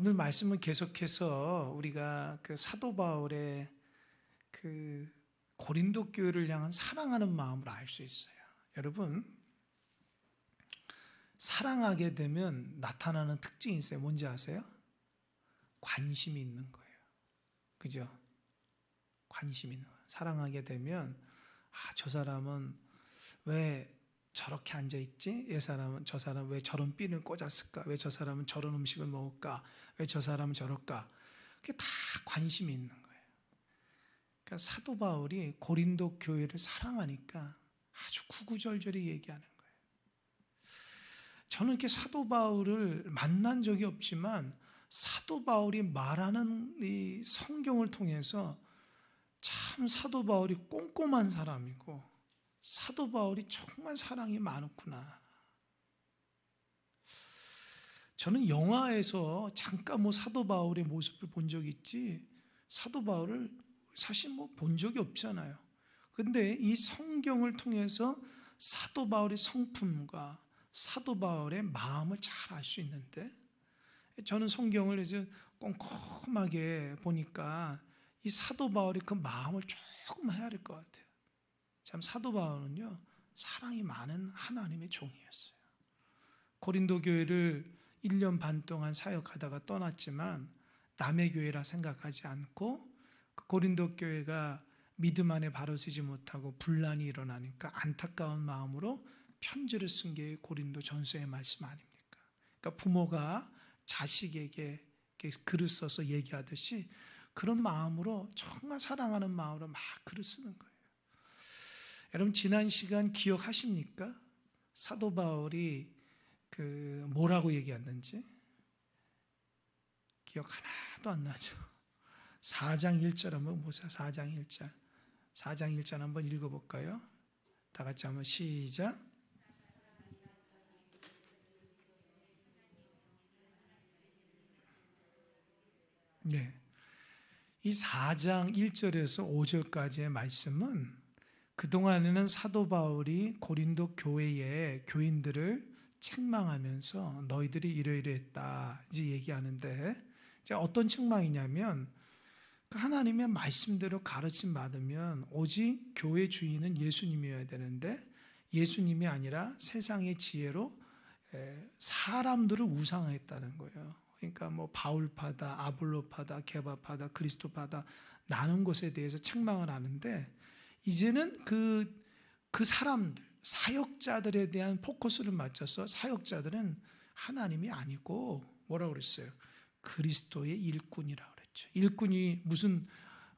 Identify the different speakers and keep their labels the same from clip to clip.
Speaker 1: 오늘 말씀은 계속해서 우리가 그 사도 바울의 그 고린도 교회를 향한 사랑하는 마음을 알 수 있어요. 여러분, 사랑하게 되면 나타나는 특징이 있어요. 뭔지 아세요? 관심이 있는 거예요. 그죠? 관심이 있는 거예요. 사랑하게 되면 저 사람은 왜 저렇게 앉아있지? 저 사람 왜 저런 핀을 꽂았을까? 왜 저 사람은 저런 음식을 먹을까? 왜 저 사람은 저럴까? 그게 다 관심이 있는 거예요. 그러니까 사도 바울이 고린도 교회를 사랑하니까 아주 구구절절히 얘기하는 거예요. 저는 이렇게 사도 바울을 만난 적이 없지만 사도 바울이 말하는 이 성경을 통해서 참 사도 바울이 꼼꼼한 사람이고 사도 바울이 정말 사랑이 많았구나. 저는 영화에서 잠깐 사도 바울의 모습을 본 적이 있지 사도 바울을 사실 본 적이 없잖아요. 근데 이 성경을 통해서 사도 바울의 성품과 사도 바울의 마음을 잘 알 수 있는데 저는 성경을 이제 꼼꼼하게 보니까 이 사도 바울이 그 마음을 조금 헤아릴 것 같아요. 참 사도 바울은요 사랑이 많은 하나님의 종이었어요. 고린도 교회를 1년 반 동안 사역하다가 떠났지만 남의 교회라 생각하지 않고 그 고린도 교회가 믿음 안에 바로 서지 못하고 분란이 일어나니까 안타까운 마음으로 편지를 쓴 게 고린도 전서의 말씀 아닙니까? 그러니까 부모가 자식에게 글을 써서 얘기하듯이 그런 마음으로 정말 사랑하는 마음으로 막 글을 쓰는 거예요. 여러분 지난 시간 기억하십니까? 사도 바울이 뭐라고 얘기했는지 기억 하나도 안 나죠. 4장 1절 한번 보세요. 4장 1절. 4장 1절 한번 읽어볼까요? 다 같이 한번 시작. 네. 이 4장 1절에서 5절까지의 말씀은 그동안에는 사도 바울이 고린도 교회의 교인들을 책망하면서 너희들이 이러이러했다 이제 얘기하는데 이제 어떤 책망이냐면 하나님의 말씀대로 가르침 받으면 오직 교회 주인은 예수님이어야 되는데 예수님이 아니라 세상의 지혜로 사람들을 우상화했다는 거예요. 그러니까 바울파다, 아볼로파다, 게바파다, 그리스도파다 나눈 것에 대해서 책망을 하는데 이제는 그 사람들, 사역자들에 대한 포커스를 맞춰서 사역자들은 하나님이 아니고 뭐라고 그랬어요? 그리스도의 일꾼이라고 그랬죠. 일꾼이 무슨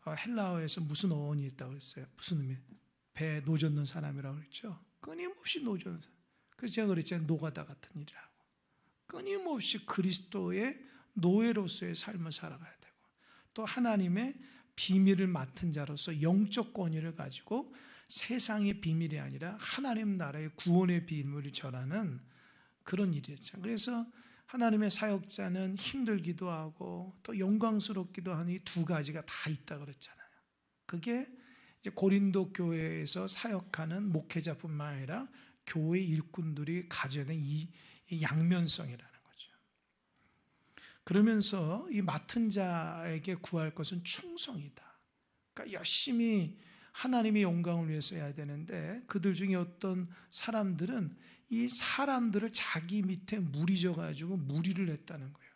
Speaker 1: 헬라어에서 무슨 어원이 있다고 그랬어요? 무슨 의미? 배에 노젓는 사람이라고 그랬죠. 끊임없이 노젓는 사람. 그래서 제가 그랬잖아요. 노가다 같은 일이라고. 끊임없이 그리스도의 노예로서의 삶을 살아가야 되고 또 하나님의 비밀을 맡은 자로서 영적 권위를 가지고 세상의 비밀이 아니라 하나님 나라의 구원의 비밀을 전하는 그런 일이었죠. 그래서 하나님의 사역자는 힘들기도 하고 또 영광스럽기도 하는 이 두 가지가 다 있다 그랬잖아요. 그게 이제 고린도 교회에서 사역하는 목회자뿐만 아니라 교회 일꾼들이 가져야 되는 이 양면성이라는 거죠. 그러면서 이 맡은 자에게 구할 것은 충성이다. 그러니까 열심히 하나님의 영광을 위해서 해야 되는데 그들 중에 어떤 사람들은 이 사람들을 자기 밑에 무리져 가지고 무리를 했다는 거예요.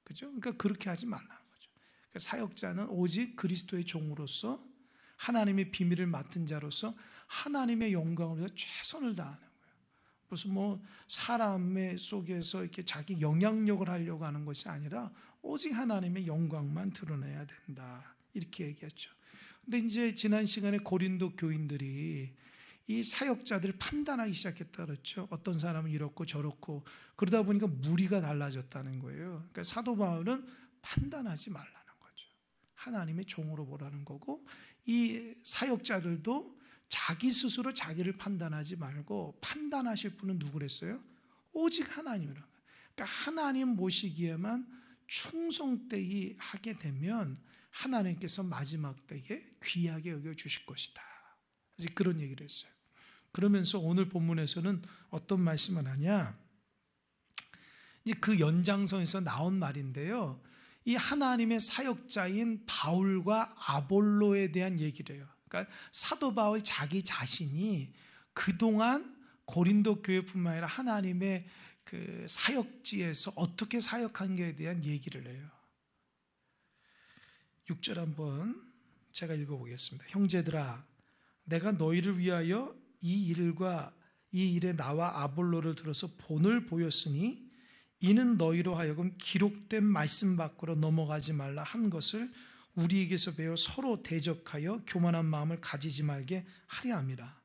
Speaker 1: 그죠? 그러니까 그렇게 하지 말라는 거죠. 그러니까 사역자는 오직 그리스도의 종으로서 하나님의 비밀을 맡은 자로서 하나님의 영광을 위해서 최선을 다하는 거예요. 무슨 사람의 속에서 이렇게 자기 영향력을 하려고 하는 것이 아니라 오직 하나님의 영광만 드러내야 된다. 이렇게 얘기했죠. 근데 이제 지난 시간에 고린도 교인들이 이 사역자들을 판단하기 시작했다 그랬죠. 어떤 사람은 이렇고 저렇고 그러다 보니까 무리가 달라졌다는 거예요. 그러니까 사도 바울은 판단하지 말라는 거죠. 하나님의 종으로 보라는 거고 이 사역자들도 자기 스스로 자기를 판단하지 말고 판단하실 분은 누구랬어요? 오직 하나님이라는 거예요. 그러니까 하나님 모시기에만 충성되이 하게 되면 하나님께서 마지막 때에 귀하게 여겨주실 것이다. 그런 얘기를 했어요. 그러면서 오늘 본문에서는 어떤 말씀을 하냐? 이제 그 연장선에서 나온 말인데요. 이 하나님의 사역자인 바울과 아볼로에 대한 얘기를 해요. 그러니까 사도 바울 자기 자신이 그동안 고린도 교회뿐만 아니라 하나님의 그 사역지에서 어떻게 사역한게에 대한 얘기를 해요. 6절 한번 제가 읽어보겠습니다. 형제들아, 내가 너희를 위하여 이 일에 나와 아볼로를 들어서 본을 보였으니 이는 너희로 하여금 기록된 말씀 밖으로 넘어가지 말라 한 것을 우리에게서 배워 서로 대적하여 교만한 마음을 가지지 말게 하려 함이라.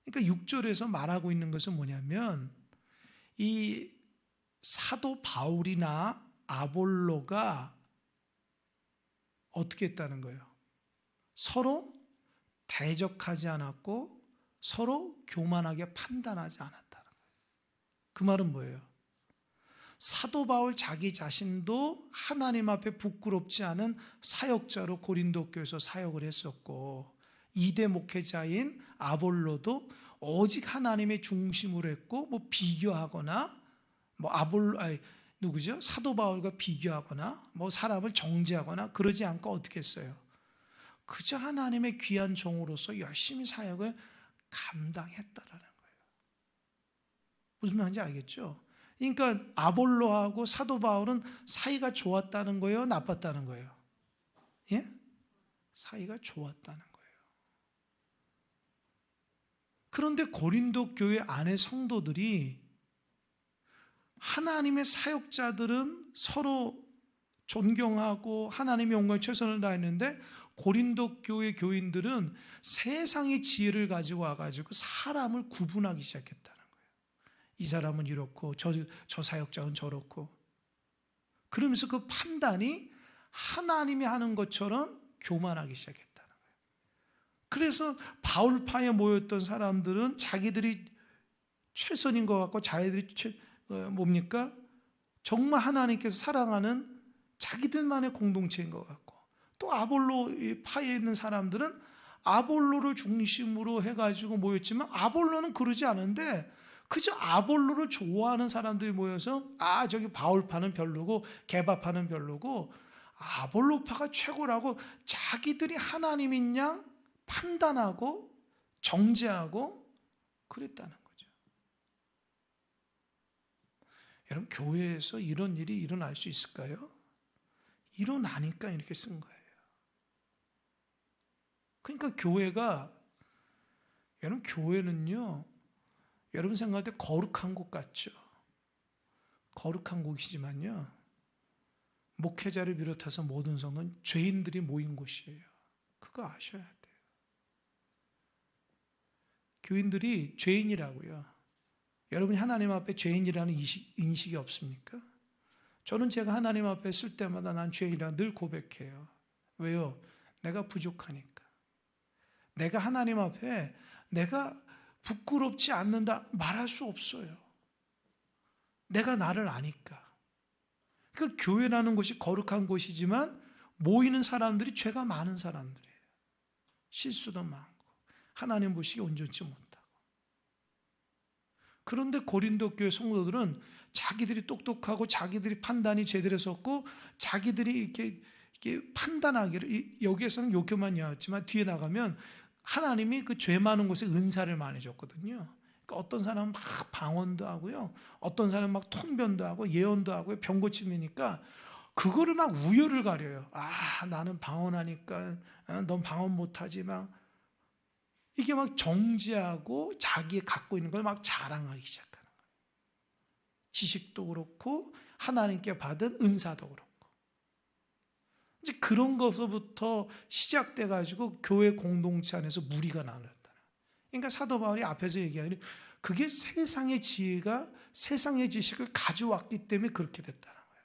Speaker 1: 그러니까 6절에서 말하고 있는 것은 뭐냐면 이 사도 바울이나 아볼로가 어떻게 했다는 거예요? 서로 대적하지 않았고 서로 교만하게 판단하지 않았다는 거예요. 그 말은 뭐예요? 사도 바울 자기 자신도 하나님 앞에 부끄럽지 않은 사역자로 고린도 교회에서 사역을 했었고, 2대 목회자인 아볼로도 오직 하나님의 중심으로 했고, 뭐 비교하거나 사도 바울과 비교하거나 뭐 사람을 정죄하거나 그러지 않고 어떻게 했어요? 그저 하나님의 귀한 종으로서 열심히 사역을 감당했다라는 거예요. 무슨 말인지 알겠죠? 그러니까 아볼로하고 사도 바울은 사이가 좋았다는 거예요? 나빴다는 거예요? 예? 사이가 좋았다는 거예요. 그런데 고린도 교회 안의 성도들이, 하나님의 사역자들은 서로 존경하고 하나님의 영광에 최선을 다했는데 고린도 교회 교인들은 세상의 지혜를 가지고 와가지고 사람을 구분하기 시작했다는 거예요. 이 사람은 이렇고 저 사역자는 저렇고, 그러면서 그 판단이 하나님이 하는 것처럼 교만하기 시작했다는 거예요. 그래서 바울파에 모였던 사람들은 자기들이 최선인 것 같고 자기들이 뭡니까? 정말 하나님께서 사랑하는 자기들만의 공동체인 것 같고, 또 아볼로 파에 있는 사람들은 아볼로를 중심으로 해가지고 모였지만 아볼로는 그러지 않은데 그저 아볼로를 좋아하는 사람들이 모여서 저기 바울파는 별로고 게바파는 별로고 아볼로파가 최고라고 자기들이 하나님인 양 판단하고 정죄하고 그랬다는 거죠. 여러분, 교회에서 이런 일이 일어날 수 있을까요? 일어나니까 이렇게 쓴 거예요. 그러니까 교회는요, 여러분 생각할 때 거룩한 곳 같죠? 거룩한 곳이지만요, 목회자를 비롯해서 모든 성도는 죄인들이 모인 곳이에요. 그거 아셔야 돼요. 교인들이 죄인이라고요. 여러분이 하나님 앞에 죄인이라는 인식이 없습니까? 저는 제가 하나님 앞에 쓸 때마다 난 죄인이라 늘 고백해요. 왜요? 내가 부족하니까. 내가 하나님 앞에 내가 부끄럽지 않는다 말할 수 없어요. 내가 나를 아니까. 그 교회라는 곳이 거룩한 곳이지만 모이는 사람들이 죄가 많은 사람들이에요. 실수도 많고 하나님 보시기에 온전치 못하고. 그런데 고린도 교회 성도들은 자기들이 똑똑하고 자기들이 판단이 제대로 섰고 자기들이 이렇게 판단하기를, 여기에서는 욕교만 나왔지만 뒤에 나가면 하나님이 그 죄 많은 곳에 은사를 많이 줬거든요. 그러니까 어떤 사람은 막 방언도 하고요, 어떤 사람은 막 통변도 하고 예언도 하고요, 병고침이니까 그거를 막 우열을 가려요. 나는 방언하니까 넌 방언 못하지, 막 이게 막 정지하고 자기 갖고 있는 걸 막 자랑하기 시작하는 거예요. 지식도 그렇고 하나님께 받은 은사도 그렇고. 이제 그런 것부터 시작돼 가지고 교회 공동체 안에서 무리가 나눴다. 그러니까 사도 바울이 앞에서 얘기하는 그게 세상의 지혜가 세상의 지식을 가져왔기 때문에 그렇게 됐다는 거예요.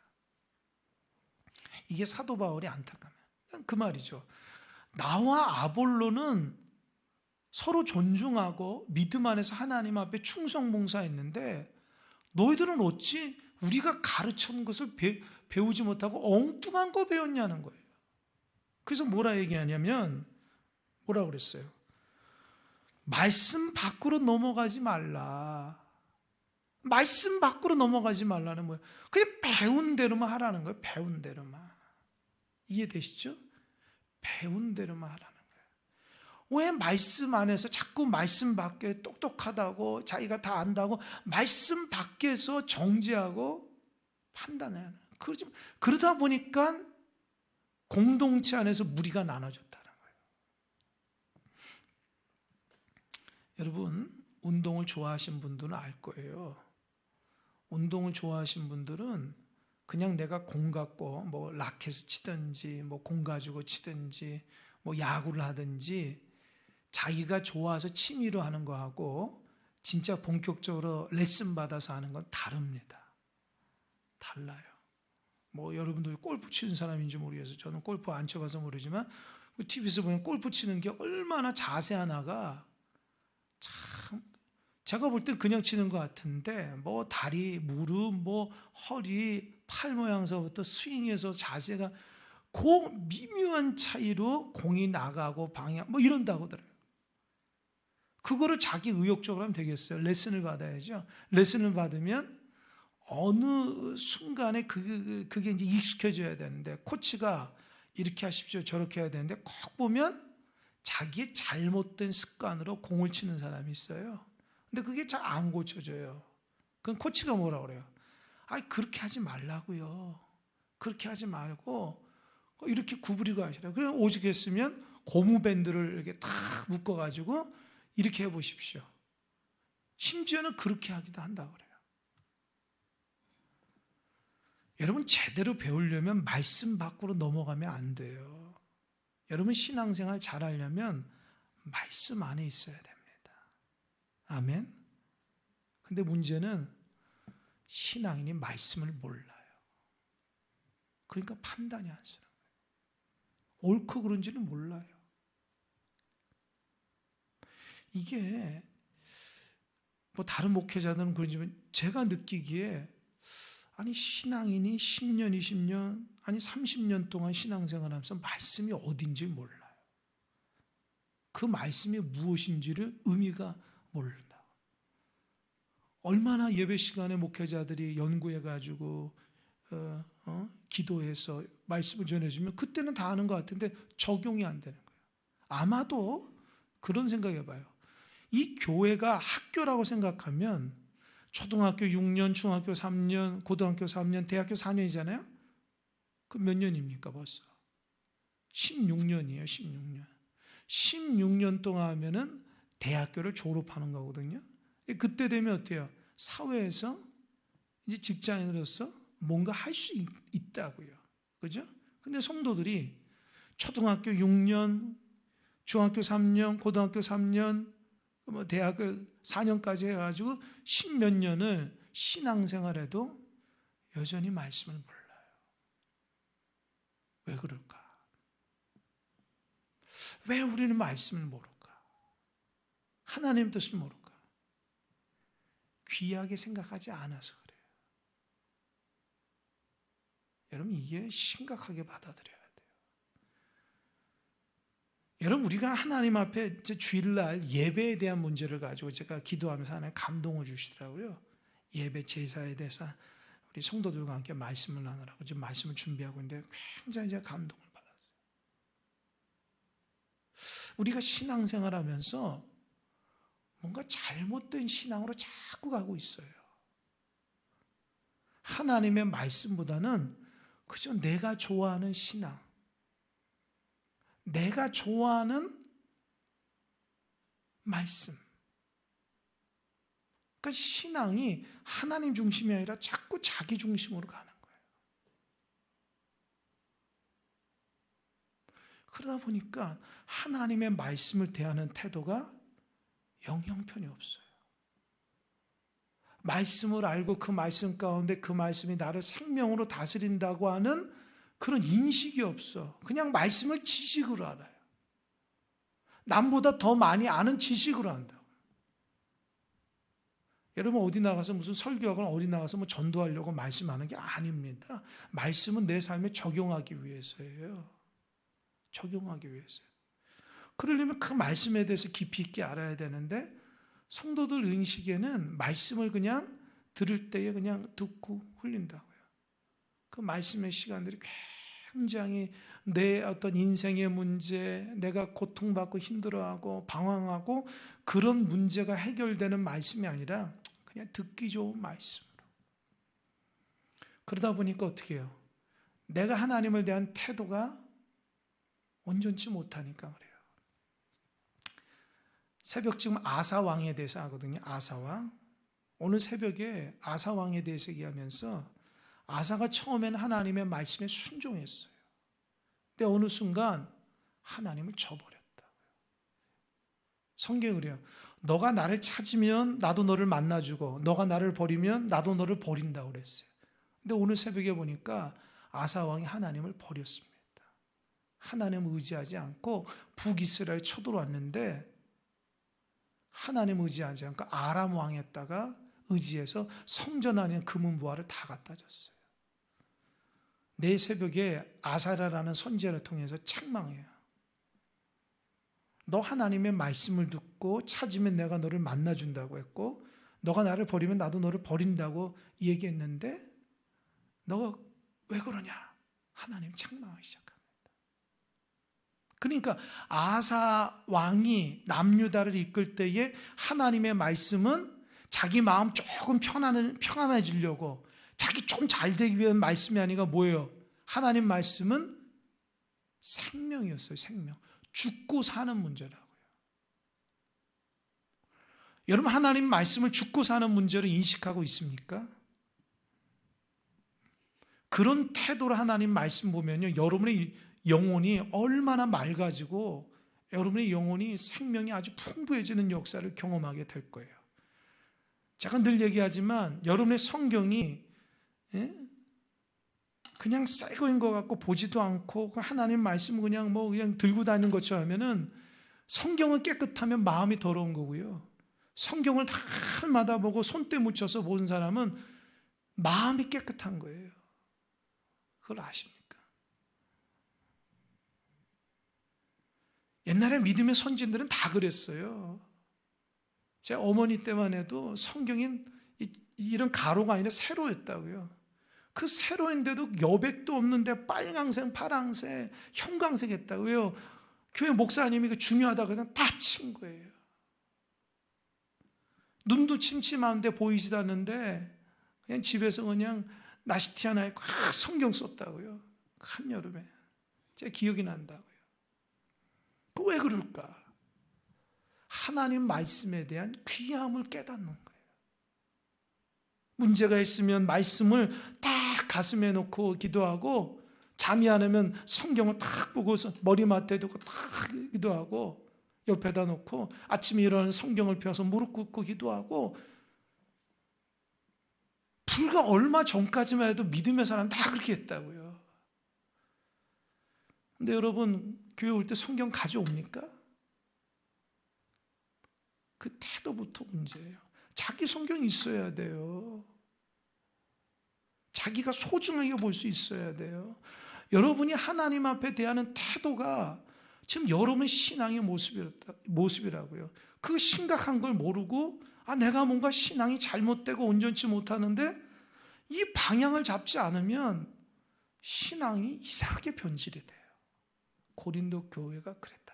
Speaker 1: 이게 사도 바울이 안타까워요. 그 말이죠. 나와 아볼로는 서로 존중하고 믿음 안에서 하나님 앞에 충성봉사했는데 너희들은 어찌 우리가 가르쳐온 것을 배우지 못하고 엉뚱한 거 배웠냐는 거예요. 그래서 뭐라 얘기하냐면, 뭐라 그랬어요? 말씀 밖으로 넘어가지 말라. 말씀 밖으로 넘어가지 말라는 거예요. 그냥 배운 대로만 하라는 거예요. 배운 대로만. 이해되시죠? 배운 대로만 하라는 거예요. 왜 말씀 안에서 자꾸 말씀 밖에 똑똑하다고 자기가 다 안다고 말씀 밖에서 정죄하고 판단을 하는 거예요. 그러다 보니까 공동체 안에서 무리가 나눠졌다는 거예요. 여러분, 운동을 좋아하시는 분들은 알 거예요. 운동을 좋아하시는 분들은 그냥 내가 공 갖고 뭐 라켓을 치든지 뭐 공 가지고 치든지 뭐 야구를 하든지 자기가 좋아서 취미로 하는 거하고 진짜 본격적으로 레슨 받아서 하는 건 다릅니다. 달라요. 뭐 여러분들 골프 치는 사람인지 모르겠어요. 저는 골프 안 쳐봐서 모르지만 TV에서 보면 골프 치는 게 얼마나 자세 하나가 참 제가 볼 땐 그냥 치는 것 같은데 뭐 다리, 무릎, 뭐 허리, 팔 모양서부터 스윙에서 자세가 그 미묘한 차이로 공이 나가고 방향 뭐 이런다고 들어요. 그거를 자기 의욕적으로 하면 되겠어요? 레슨을 받아야죠. 레슨을 받으면 어느 순간에 그게 이제 익숙해져야 되는데 코치가 이렇게 하십시오, 저렇게 해야 되는데 꼭 보면 자기의 잘못된 습관으로 공을 치는 사람이 있어요. 근데 그게 잘 안 고쳐져요. 그럼 코치가 뭐라 그래요? 아니 그렇게 하지 말라고요. 그렇게 하지 말고 이렇게 구부리고 하시라. 그럼 오직 했으면 고무밴드를 이렇게 탁 묶어가지고 이렇게 해보십시오. 심지어는 그렇게 하기도 한다고 그래요. 여러분 제대로 배우려면 말씀 밖으로 넘어가면 안 돼요. 여러분 신앙생활 잘하려면 말씀 안에 있어야 됩니다. 아멘. 근데 문제는 신앙인이 말씀을 몰라요. 그러니까 판단이 안 서는 거예요. 옳고 그른지는 몰라요. 이게 뭐 다른 목회자들은 그러지만 제가 느끼기에 아니 신앙인이 10년, 20년, 아니 30년 동안 신앙생활하면서 말씀이 어딘지 몰라요. 그 말씀이 무엇인지를 의미가 모른다. 얼마나 예배 시간에 목회자들이 연구해가지고 기도해서 말씀을 전해주면 그때는 다 아는 것 같은데 적용이 안 되는 거예요. 아마도 그런 생각해봐요. 이 교회가 학교라고 생각하면 초등학교 6년, 중학교 3년, 고등학교 3년, 대학교 4년이잖아요. 그 몇 년입니까 벌써? 16년이에요. 16년. 16년 동안 하면은 대학교를 졸업하는 거거든요. 그때 되면 어때요? 사회에서 이제 직장인으로서 뭔가 할 수 있다고요. 그죠? 근데 성도들이 초등학교 6년, 중학교 3년, 고등학교 3년, 뭐 대학교 4년까지 해가지고 10몇 년을 신앙생활해도 여전히 말씀을 몰라요. 왜 그럴까? 왜 우리는 말씀을 모를까? 하나님 뜻을 모를까? 귀하게 생각하지 않아서 그래요. 여러분 이게 심각하게 받아들여야 돼요. 여러분 우리가 하나님 앞에 주일날 예배에 대한 문제를 가지고 제가 기도하면서 하나님 감동을 주시더라고요. 예배 제사에 대해서 우리 성도들과 함께 말씀을 나누라고 지금 말씀을 준비하고 있는데 굉장히 제가 감동을 받았어요. 우리가 신앙생활하면서 뭔가 잘못된 신앙으로 자꾸 가고 있어요. 하나님의 말씀보다는 그저 내가 좋아하는 신앙, 내가 좋아하는 말씀. 그러니까 신앙이 하나님 중심이 아니라 자꾸 자기 중심으로 가는 거예요. 그러다 보니까 하나님의 말씀을 대하는 태도가 영 형편이 없어요. 말씀을 알고 그 말씀 가운데 그 말씀이 나를 생명으로 다스린다고 하는 그런 인식이 없어. 그냥 말씀을 지식으로 알아요. 남보다 더 많이 아는 지식으로 한다고. 여러분 어디 나가서 무슨 설교하거나 어디 나가서 뭐 전도하려고 말씀하는 게 아닙니다. 말씀은 내 삶에 적용하기 위해서예요. 적용하기 위해서요. 그러려면 그 말씀에 대해서 깊이 있게 알아야 되는데 성도들 인식에는 말씀을 그냥 들을 때에 그냥 듣고 흘린다고요. 그 말씀의 시간들이 굉장히 내 어떤 인생의 문제, 내가 고통받고 힘들어하고 방황하고 그런 문제가 해결되는 말씀이 아니라 그냥 듣기 좋은 말씀으로. 그러다 보니까 어떻게 해요? 내가 하나님을 대한 태도가 온전치 못하니까 그래요. 새벽 지금 아사 왕에 대해서 하거든요. 아사 왕. 오늘 새벽에 아사 왕에 대해서 얘기하면서 아사가 처음에는 하나님의 말씀에 순종했어요. 근데 어느 순간 하나님을 저버렸다. 성경이 그래요. 너가 나를 찾으면 나도 너를 만나주고 너가 나를 버리면 나도 너를 버린다고 그랬어요. 근데 오늘 새벽에 보니까 아사 왕이 하나님을 버렸습니다. 하나님을 의지하지 않고 북이스라엘 쳐들어왔는데 하나님 의지하지 않고 아람 왕에다가 의지해서 성전 안에 금은 보화를 다 갖다 줬어요. 내일 새벽에 아사라라는 선지자를 통해서 책망해요. 너 하나님의 말씀을 듣고 찾으면 내가 너를 만나준다고 했고 너가 나를 버리면 나도 너를 버린다고 얘기했는데 너가 왜 그러냐? 하나님 책망하기 시작합니다. 그러니까 아사 왕이 남유다를 이끌 때에 하나님의 말씀은 자기 마음 조금 편안해지려고 자기 좀 잘 되기 위한 말씀이 아니라 뭐예요? 하나님 말씀은 생명이었어요. 생명. 죽고 사는 문제라고요. 여러분 하나님 말씀을 죽고 사는 문제로 인식하고 있습니까? 그런 태도로 하나님 말씀 보면요. 여러분의 영혼이 얼마나 맑아지고 여러분의 영혼이 생명이 아주 풍부해지는 역사를 경험하게 될 거예요. 제가 늘 얘기하지만 여러분의 성경이 그냥 새 거인 것 같고 보지도 않고 하나님 말씀 그냥 들고 다니는 것처럼 하면은 성경은 깨끗하면 마음이 더러운 거고요. 성경을 날마다 보고 손때 묻혀서 보는 사람은 마음이 깨끗한 거예요. 그걸 아십니까? 옛날에 믿음의 선진들은 다 그랬어요. 제 어머니 때만 해도 성경인 이런 가로가 아니라 세로였다고요. 그 세로인데도 여백도 없는데 빨강색, 파랑색, 형광색 했다고요. 교회 목사님이 그 중요하다고 그냥 다 친 거예요. 눈도 침침한데 보이지도 않는데 그냥 집에서 그냥 나시티 하나 입고 성경 썼다고요. 한여름에. 제 기억이 난다고요. 왜 그럴까? 하나님 말씀에 대한 귀함을 깨닫는 거예요. 문제가 있으면 말씀을 딱 가슴에 놓고 기도하고 잠이 안 오면 성경을 딱 보고서 머리맡에 두고 딱 기도하고 옆에다 놓고 아침에 일어나는 성경을 펴서 무릎 꿇고 기도하고 불과 얼마 전까지만 해도 믿음의 사람 다 그렇게 했다고요. 근데 여러분 교회 올 때 성경 가져옵니까? 그 태도부터 문제예요. 자기 성경이 있어야 돼요. 자기가 소중하게 볼 수 있어야 돼요. 여러분이 하나님 앞에 대하는 태도가 지금 여러분의 신앙의 모습이라고요. 그 심각한 걸 모르고 내가 뭔가 신앙이 잘못되고 온전치 못하는데 이 방향을 잡지 않으면 신앙이 이상하게 변질이 돼요. 고린도 교회가 그랬다.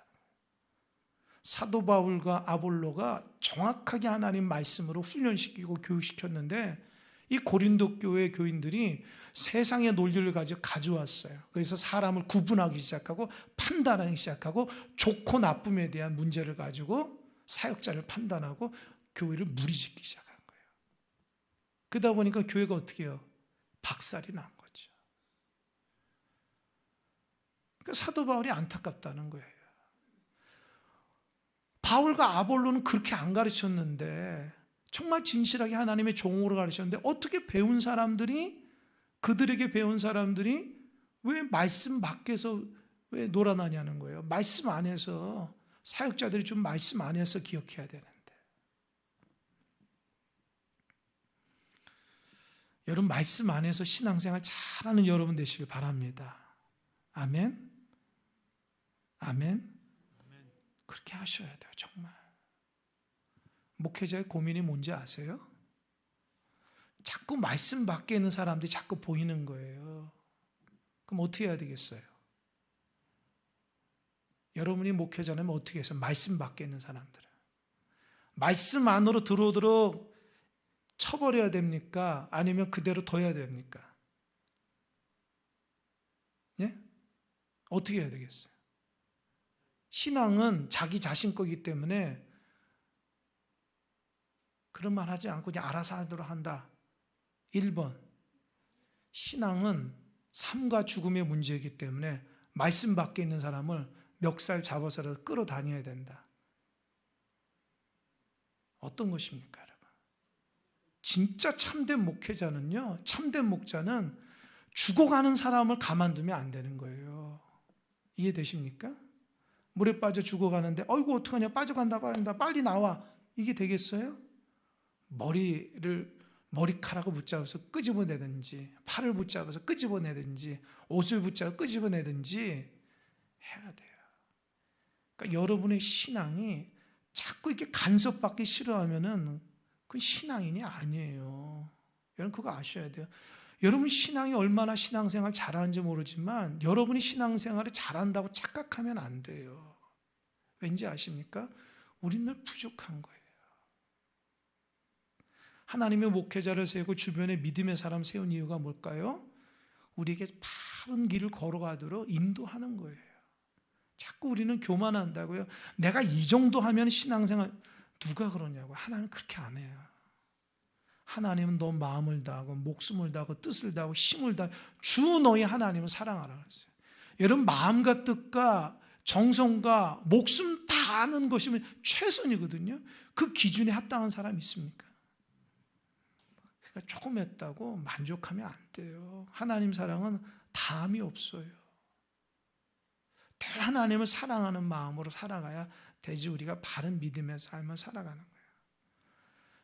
Speaker 1: 사도 바울과 아볼로가 정확하게 하나님 말씀으로 훈련시키고 교육시켰는데 이 고린도 교회 교인들이 세상의 논리를 가져왔어요. 그래서 사람을 구분하기 시작하고 판단하기 시작하고 좋고 나쁨에 대한 문제를 가지고 사역자를 판단하고 교회를 무리짓기 시작한 거예요. 그러다 보니까 교회가 어떻게 해요? 박살이 난 거죠. 그러니까 사도 바울이 안타깝다는 거예요. 바울과 아볼로는 그렇게 안 가르쳤는데 정말 진실하게 하나님의 종으로 가르쳤는데 어떻게 그들에게 배운 사람들이 왜 말씀 밖에서 왜 놀아나냐는 거예요. 말씀 안에서 사역자들이 좀 말씀 안에서 기억해야 되는데 여러분 말씀 안에서 신앙생활 잘하는 여러분 되시길 바랍니다. 아멘. 아멘. 그렇게 하셔야 돼요. 정말. 목회자의 고민이 뭔지 아세요? 자꾸 말씀 밖에 있는 사람들이 자꾸 보이는 거예요. 그럼 어떻게 해야 되겠어요? 여러분이 목회자라면 어떻게 해서 말씀 밖에 있는 사람들을 말씀 안으로 들어오도록 쳐버려야 됩니까? 아니면 그대로 둬야 됩니까? 예? 어떻게 해야 되겠어요? 신앙은 자기 자신 거기 때문에 그런 말 하지 않고 그냥 알아서 하도록 한다. 1번, 신앙은 삶과 죽음의 문제이기 때문에 말씀 밖에 있는 사람을 멱살 잡아서라도 끌어다녀야 된다. 어떤 것입니까, 여러분? 진짜 참된 목회자는요, 참된 목자는 죽어가는 사람을 가만두면 안 되는 거예요. 이해되십니까? 물에 빠져 죽어가는데 어이구 어떡하냐, 빠져간다 빨리 나와. 이게 되겠어요? 머리카락을 붙잡아서 끄집어내든지, 팔을 붙잡아서 끄집어내든지, 옷을 붙잡아 끄집어내든지 해야 돼요. 그러니까 여러분의 신앙이 자꾸 이렇게 간섭받기 싫어하면은 그건 신앙인이 아니에요. 여러분 그거 아셔야 돼요. 여러분 신앙이 얼마나 신앙생활 잘하는지 모르지만 여러분이 신앙생활을 잘한다고 착각하면 안 돼요. 왠지 아십니까? 우리는 늘 부족한 거예요. 하나님의 목회자를 세우고 주변에 믿음의 사람 세운 이유가 뭘까요? 우리에게 바른 길을 걸어가도록 인도하는 거예요. 자꾸 우리는 교만한다고요. 내가 이 정도 하면 신앙생활, 누가 그러냐고. 하나님은 그렇게 안 해요. 하나님은 너 마음을 다하고 목숨을 다하고 뜻을 다하고 힘을 다하고 주 너희 하나님을 사랑하라 그랬어요. 여러분 마음과 뜻과 정성과 목숨 다하는 것이면 최선이거든요. 그 기준에 합당한 사람이 있습니까? 그러니까 조금 했다고 만족하면 안 돼요. 하나님 사랑은 다함이 없어요. 늘 하나님을 사랑하는 마음으로 살아가야 되지 우리가 바른 믿음의 삶을 살아가는 거예요.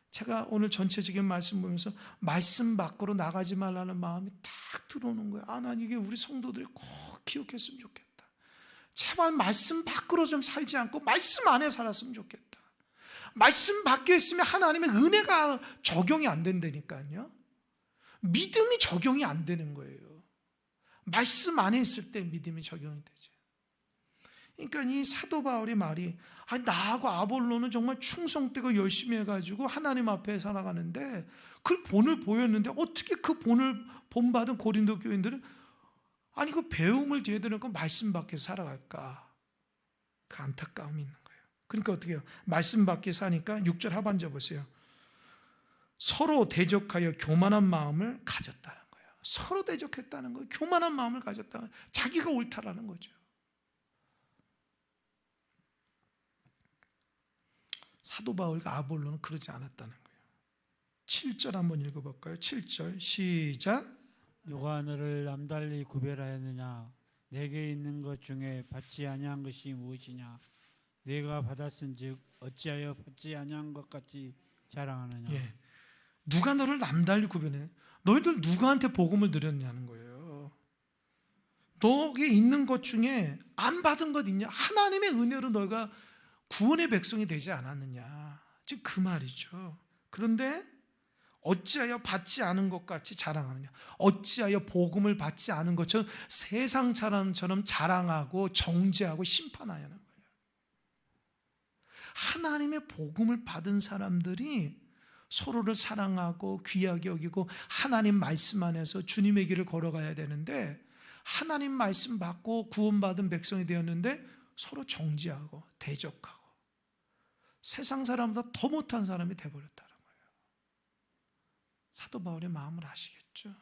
Speaker 1: 제가 오늘 전체적인 말씀 보면서 말씀 밖으로 나가지 말라는 마음이 딱 들어오는 거예요. 난 이게 우리 성도들이 꼭 기억했으면 좋겠다. 제발 말씀 밖으로 좀 살지 않고 말씀 안에 살았으면 좋겠다. 말씀 밖에 있으면 하나님의 은혜가 적용이 안 된다니까요. 믿음이 적용이 안 되는 거예요. 말씀 안에 있을 때 믿음이 적용이 되죠. 그러니까 이 사도 바울의 말이 나하고 아볼로는 정말 충성되고 열심히 해가지고 하나님 앞에 살아가는데 그 본을 보였는데 어떻게 그 본을 본받은 고린도 교인들은 그 배움을 제대로 그 말씀 밖에서 살아갈까? 그 안타까움이 있는 거예요. 그러니까 어떻게 해요? 말씀 밖에 사니까 6절 하반절 보세요. 서로 대적하여 교만한 마음을 가졌다는 거예요. 서로 대적했다는 거예요. 교만한 마음을 가졌다는 거예요. 자기가 옳다라는 거죠. 사도 바울과 아볼로는 그러지 않았다는 거예요. 7절 한번 읽어볼까요? 7절 시작.
Speaker 2: 누가 너를 남달리 구별하였느냐? 내게 있는 것 중에 받지 아니한 것이 무엇이냐? 내가 받았은즉 어찌하여 받지 아니한 것 같이 자랑하느냐?
Speaker 1: 예. 누가 너를 남달리 구별해? 너희들 누구한테 복음을 드렸냐는 거예요. 너에게 있는 것 중에 안 받은 것 있냐? 하나님의 은혜로 너희가 구원의 백성이 되지 않았느냐? 지금 그 말이죠. 그런데 어찌하여 받지 않은 것 같이 자랑하느냐? 어찌하여 복음을 받지 않은 것처럼 세상 사람처럼 자랑하고 정죄하고 심판하냐는 거예요. 하나님의 복음을 받은 사람들이 서로를 사랑하고 귀하게 여기고 하나님 말씀 안에서 주님의 길을 걸어가야 되는데 하나님 말씀 받고 구원받은 백성이 되었는데 서로 정죄하고 대적하고 세상 사람보다 더 못한 사람이 되어버렸다는 거예요. 사도 바울의 마음을 아시겠죠?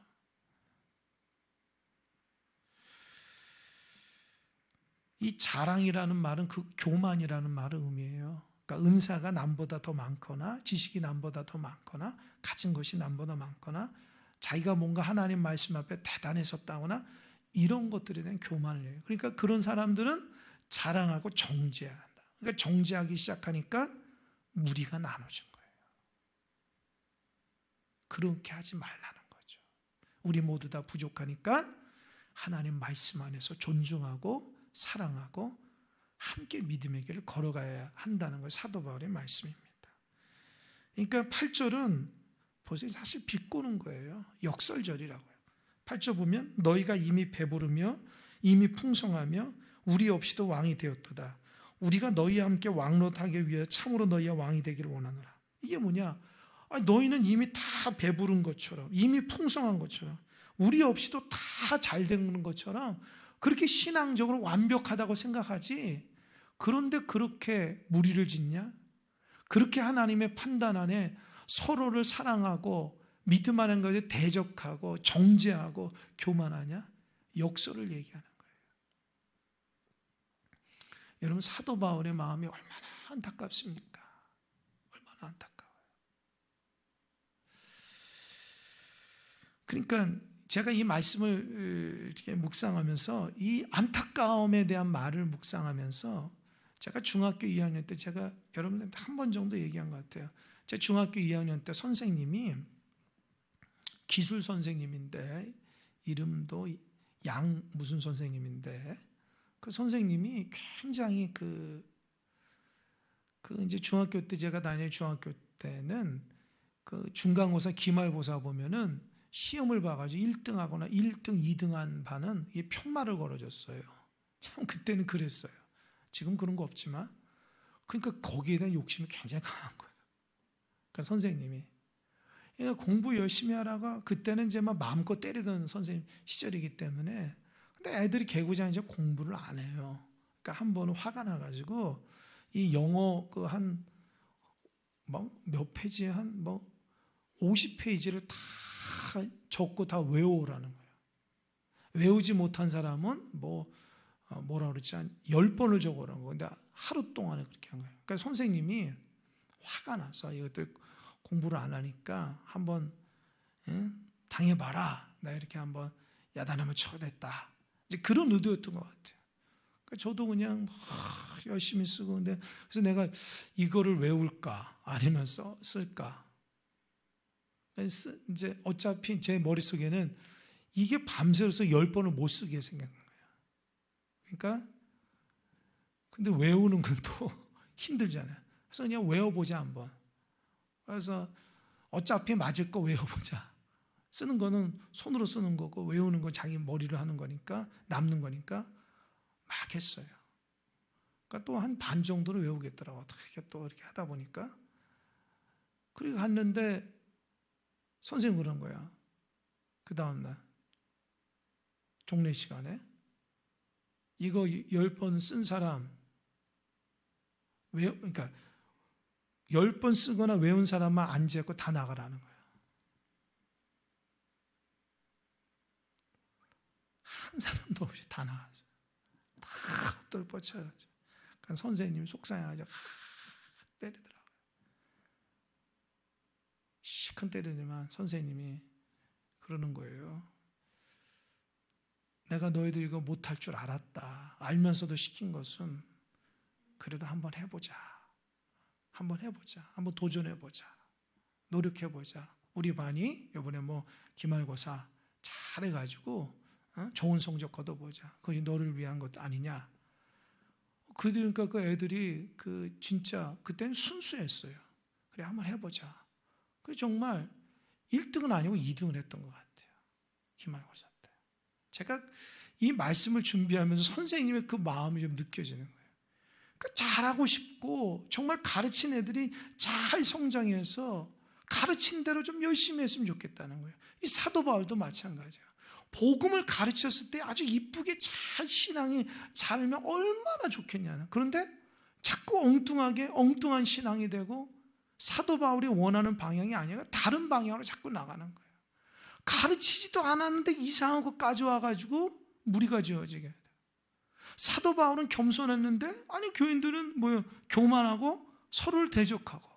Speaker 1: 이 자랑이라는 말은 그 교만이라는 말을 의미해요. 그러니까 은사가 남보다 더 많거나 지식이 남보다 더 많거나 가진 것이 남보다 많거나 자기가 뭔가 하나님 말씀 앞에 대단했었다거나 이런 것들에 대한 교만을 해요. 그러니까 그런 사람들은 자랑하고 정죄한다. 그러니까 정죄하기 시작하니까 무리가 나눠진 거예요. 그렇게 하지 말라는 거죠. 우리 모두 다 부족하니까 하나님 말씀 안에서 존중하고 사랑하고 함께 믿음의 길을 걸어가야 한다는 걸 사도 바울의 말씀입니다. 그러니까 8절은 보세요. 사실 비꼬는 거예요. 역설절이라고요. 8절 보면 너희가 이미 배부르며 이미 풍성하며 우리 없이도 왕이 되었도다. 우리가 너희와 함께 왕노릇하기 위해 참으로 너희와 왕이 되기를 원하노라. 이게 뭐냐? 아니, 너희는 이미 다 배부른 것처럼 이미 풍성한 것처럼 우리 없이도 다 잘 되는 것처럼 그렇게 신앙적으로 완벽하다고 생각하지. 그런데 그렇게 무리를 짓냐? 그렇게 하나님의 판단 안에 서로를 사랑하고 믿음 하는 것에 대적하고 정죄하고 교만하냐? 역설을 얘기하는 거예요. 여러분, 사도 바울의 마음이 얼마나 안타깝습니까? 얼마나 안타까워요. 그러니까 제가 이 말씀을 이렇게 묵상하면서 이 안타까움에 대한 말을 묵상하면서 제가 중학교 2학년 때 제가 여러분들한테 한 번 정도 얘기한 것 같아요. 제 중학교 2학년 때 선생님이 기술 선생님인데 이름도 양 무슨 선생님인데 그 선생님이 굉장히 그 이제 중학교 때 제가 다닐 중학교 때는 그 중간고사 기말고사 보면은 시험을 봐가지고 1등하거나 1등, 2등한 반은 이 편말을 걸어줬어요. 참 그때는 그랬어요. 지금 그런 거 없지만 그러니까 거기에 대한 욕심이 굉장히 강한 거예요. 그러니까 선생님이 그러니까 공부 열심히 하라가 그때는 이제 막 마음껏 때리던 선생님 시절이기 때문에 근데 애들이 개구장 이제 공부를 안 해요. 그러니까 한 번은 화가 나가지고 이 영어 그 한 뭐 몇 페이지 한 뭐 50페이지를 다 적고 다 외워오라는 거예요. 외우지 못한 사람은 뭐라 그랬지 한 10번을 적어오라는 거예요. 근데 하루 동안에 그렇게 한 거예요. 그러니까 선생님이 화가 나서 이것들 공부를 안 하니까 한번 당해봐라. 나 이렇게 한번 야단하면 쳐냈다. 이제 그런 의도였던 것 같아요. 그러니까 저도 그냥 열심히 쓰고 근데 그래서 내가 이거를 외울까 아니면 쓸까. 이제 어차피 제 머릿속에는 이게 밤새워서 10번을 못 쓰게 생긴 거예요. 그러니까 근데 외우는 건 또 힘들잖아요. 그래서 그냥 외워보자 한번. 그래서 어차피 맞을 거 외워보자. 쓰는 거는 손으로 쓰는 거고 외우는 건 자기 머리로 하는 거니까 남는 거니까 막 했어요. 그러니까 또 한 반 정도는 외우겠더라고요. 어떻게 또 이렇게 하다 보니까. 그리고 갔는데 선생님 그런 거야. 그 다음날 종례 시간에 이거 10번 쓴 사람 그러니까 10번 쓰거나 외운 사람만 앉아있고 다 나가라는 거예요. 한 사람도 없이 다 나가죠. 다 엎드려 뻗쳐가지고. 그러니까 선생님이 속상해가지고 때리더라고요. 시큰 때리지만 선생님이 그러는 거예요. 내가 너희들 이거 못할 줄 알았다. 알면서도 시킨 것은 그래도 한번 해보자. 한번 해보자. 한번 도전해보자. 노력해보자. 우리 반이 이번에 뭐 기말고사 잘해가지고 좋은 성적 거둬보자. 그것이 너를 위한 것도 아니냐. 그러니까 그 애들이 그 진짜 그때는 순수했어요. 그래 한번 해보자. 그 정말 1등은 아니고 2등을 했던 것 같아요. 기말고사 때. 제가 이 말씀을 준비하면서 선생님의 그 마음이 좀 느껴지는 거예요. 그러니까 잘하고 싶고 정말 가르친 애들이 잘 성장해서 가르친 대로 좀 열심히 했으면 좋겠다는 거예요. 이 사도 바울도 마찬가지예요. 복음을 가르쳤을 때 아주 이쁘게 잘 신앙이 살면 얼마나 좋겠냐는. 그런데 자꾸 엉뚱한 신앙이 되고 사도 바울이 원하는 방향이 아니라 다른 방향으로 자꾸 나가는 거예요. 가르치지도 않았는데 이상한 거 가져와가지고 무리가 지어지게 돼요. 사도 바울은 겸손했는데 아니 교인들은 교만하고 서로를 대적하고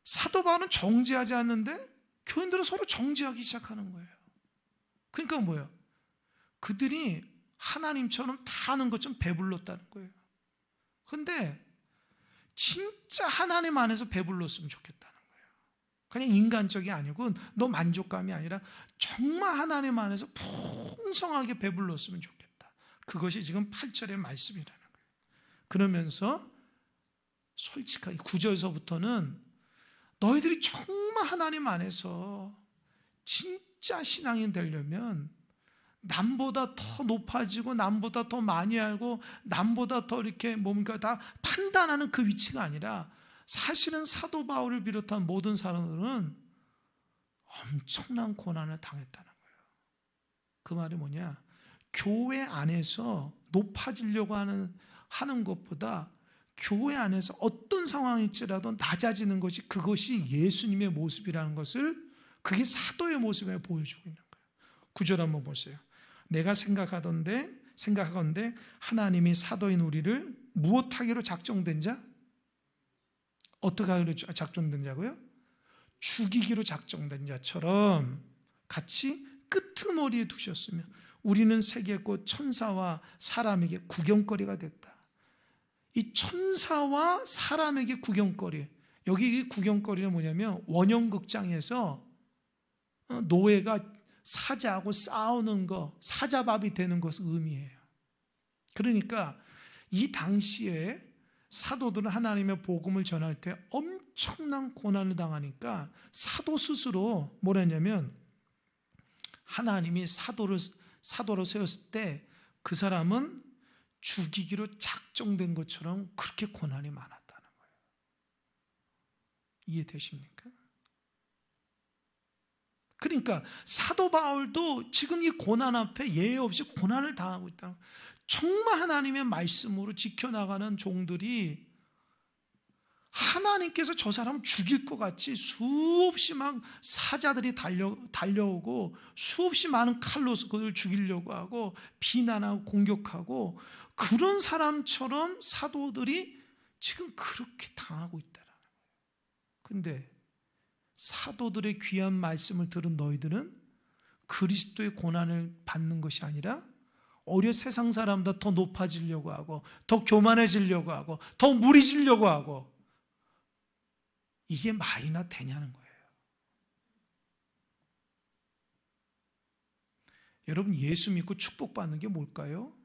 Speaker 1: 사도 바울은 정죄하지 않는데 교인들은 서로 정죄하기 시작하는 거예요. 그러니까 그들이 하나님처럼 다 하는 것처럼 배불렀다는 거예요. 그런데 진짜 하나님 안에서 배불렀으면 좋겠다는 거예요. 그냥 인간적이 아니고 너 만족감이 아니라 정말 하나님 안에서 풍성하게 배불렀으면 좋겠다. 그것이 지금 8절의 말씀이라는 거예요. 그러면서 솔직하게 9절서부터는 너희들이 정말 하나님 안에서 진짜 신앙인 되려면 남보다 더 높아지고 남보다 더 많이 알고 남보다 더 이렇게 뭔가 다 판단하는 그 위치가 아니라, 사실은 사도 바울을 비롯한 모든 사람들은 엄청난 고난을 당했다는 거예요. 그 말이 뭐냐? 교회 안에서 높아지려고 하는 것보다 교회 안에서 어떤 상황일지라도 낮아지는 것이, 그것이 예수님의 모습이라는 것을, 그게 사도의 모습을 보여주고 있는 거예요. 9절 한번 보세요. 내가 생각하건대 하나님이 사도인 우리를 무엇하기로 작정된 자? 어떻게 하기로 작정된 자고요? 죽이기로 작정된 자처럼 같이 끄트머리에 두셨으며 우리는 세계꽃 천사와 사람에게 구경거리가 됐다. 이 천사와 사람에게 구경거리, 여기 이 구경거리는 뭐냐면 원형극장에서 노예가 사자하고 싸우는 거, 사자밥이 되는 것을 의미해요. 그러니까 이 당시에 사도들은 하나님의 복음을 전할 때 엄청난 고난을 당하니까 사도 스스로 뭐라 했냐면, 하나님이 사도로 세웠을 때 그 사람은 죽이기로 작정된 것처럼 그렇게 고난이 많았다는 거예요. 이해되십니까? 그러니까 사도 바울도 지금 이 고난 앞에 예외 없이 고난을 당하고 있다는 거예요. 정말 하나님의 말씀으로 지켜나가는 종들이 하나님께서 저 사람을 죽일 것 같이 수없이 막 사자들이 달려오고 수없이 많은 칼로 그들을 죽이려고 하고 비난하고 공격하고, 그런 사람처럼 사도들이 지금 그렇게 당하고 있다는 거예요. 그런데 사도들의 귀한 말씀을 들은 너희들은 그리스도의 고난을 받는 것이 아니라 오히려 세상 사람보다 더 높아지려고 하고 더 교만해지려고 하고 더 무리지려고 하고, 이게 말이나 되냐는 거예요. 여러분, 예수 믿고 축복받는 게 뭘까요?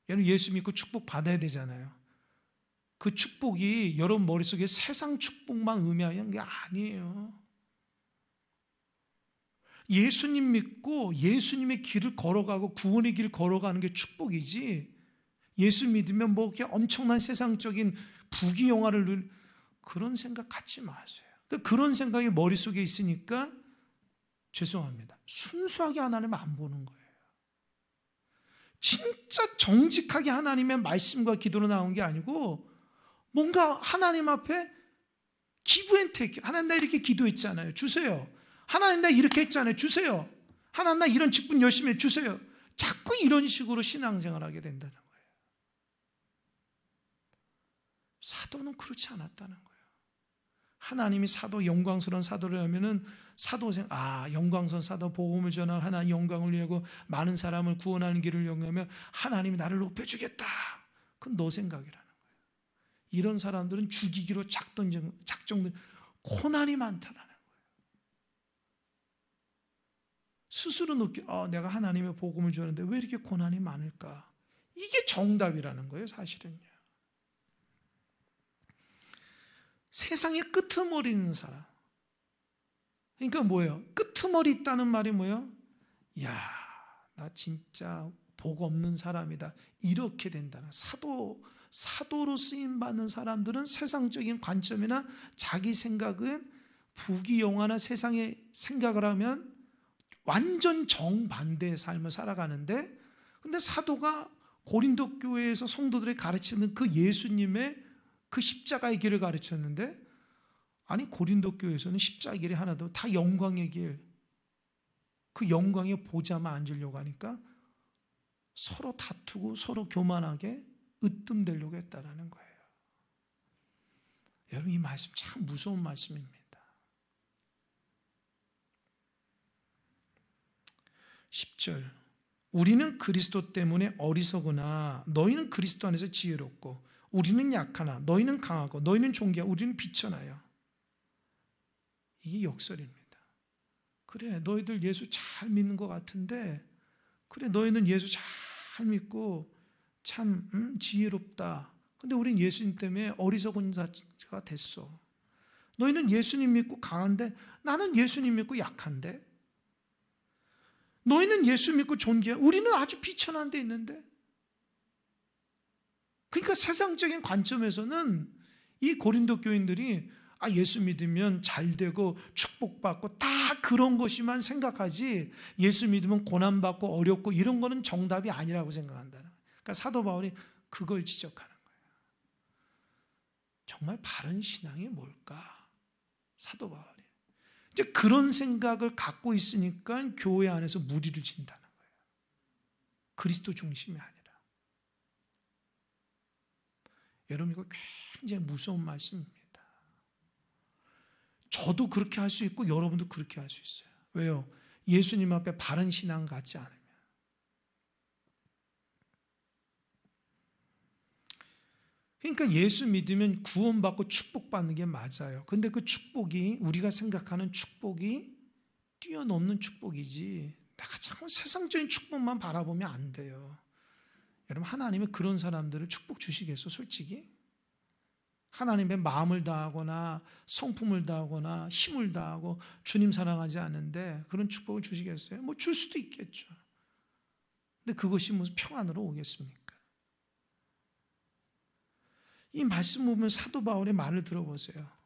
Speaker 1: 여러분, 예수 믿고 축복 받아야 되잖아요. 그 축복이 여러분 머릿속에 세상 축복만 의미하는 게 아니에요. 예수님 믿고 예수님의 길을 걸어가고 구원의 길을 걸어가는 게 축복이지, 예수 믿으면 뭐 이렇게 엄청난 세상적인 부귀영화를, 그런 생각 갖지 마세요. 그런 생각이 머릿속에 있으니까 죄송합니다, 순수하게 하나님을 안 보는 거예요. 진짜 정직하게 하나님의 말씀과 기도로 나온 게 아니고, 뭔가 하나님 앞에 기브 앤 테이크, 하나님 나 이렇게 기도했잖아요, 주세요. 하나님 나 이렇게 했잖아요, 주세요. 하나님 나 이런 직분 열심히 해, 주세요. 자꾸 이런 식으로 신앙생활을 하게 된다는 거예요. 사도는 그렇지 않았다는 거예요. 하나님이 사도, 영광스러운 사도를 하면은 영광스러운 사도, 복음을 전할 하나님 영광을 위하고 많은 사람을 구원하는 길을 영하며 하나님이 나를 높여주겠다. 그건 너 생각이라는 거예요. 이런 사람들은 죽이기로 작정된 고난이 많다는 거예요. 스스로 내가 하나님의 복음을 주는데 왜 이렇게 고난이 많을까? 이게 정답이라는 거예요, 사실은요. 세상에 끄트머리 있는 사람. 그러니까 뭐예요? 끄트머리 있다는 말이 뭐예요? 야, 나 진짜 복 없는 사람이다. 이렇게 된다는. 사도로 쓰임받는 사람들은 세상적인 관점이나 자기 생각은 부귀영화나 세상의 생각을 하면 완전 정반대의 삶을 살아가는데, 근데 사도가 고린도 교회에서 성도들이 가르치는 그 예수님의 그 십자가의 길을 가르쳤는데, 아니 고린도 교회에서는 십자가의 길이 하나도, 다 영광의 길, 그 영광의 보좌만 앉으려고 하니까 서로 다투고 서로 교만하게 으뜸되려고 했다는 거예요. 여러분, 이 말씀 참 무서운 말씀입니다. 10절, 우리는 그리스도 때문에 어리석으나 너희는 그리스도 안에서 지혜롭고, 우리는 약하나 너희는 강하고, 너희는 존귀하고 우리는 비천하여. 이게 역설입니다. 그래, 너희들 예수 잘 믿는 것 같은데, 그래, 너희는 예수 잘 믿고 참 지혜롭다. 근데 우린 예수님 때문에 어리석은 자가 됐어. 너희는 예수님 믿고 강한데 나는 예수님 믿고 약한데. 너희는 예수 믿고 존귀해. 우리는 아주 비천한 데 있는데. 그러니까 세상적인 관점에서는 이 고린도 교인들이 예수 믿으면 잘 되고 축복받고 다 그런 것이만 생각하지, 예수 믿으면 고난받고 어렵고 이런 거는 정답이 아니라고 생각한다는 거예요. 그러니까 사도 바울이 그걸 지적하는 거예요. 정말 바른 신앙이 뭘까? 사도 바울이 이제 그런 생각을 갖고 있으니까 교회 안에서 무리를 진다는 거예요. 그리스도 중심이 아니라. 여러분, 이거 굉장히 무서운 말씀입니다. 저도 그렇게 할 수 있고 여러분도 그렇게 할 수 있어요. 왜요? 예수님 앞에 바른 신앙 갖지 않으면. 그러니까 예수 믿으면 구원받고 축복받는 게 맞아요. 근데 그 축복이 우리가 생각하는 축복이 뛰어넘는 축복이지, 내가 자꾸 세상적인 축복만 바라보면 안 돼요. 여러분, 하나님이 그런 사람들을 축복 주시겠어? 솔직히? 하나님의 마음을 다하거나 성품을 다하거나 힘을 다하고 주님 사랑하지 않는데 그런 축복을 주시겠어요? 뭐 줄 수도 있겠죠. 근데 그것이 무슨 평안으로 오겠습니까? 이 말씀 보면 사도 바울의 말을 들어보세요.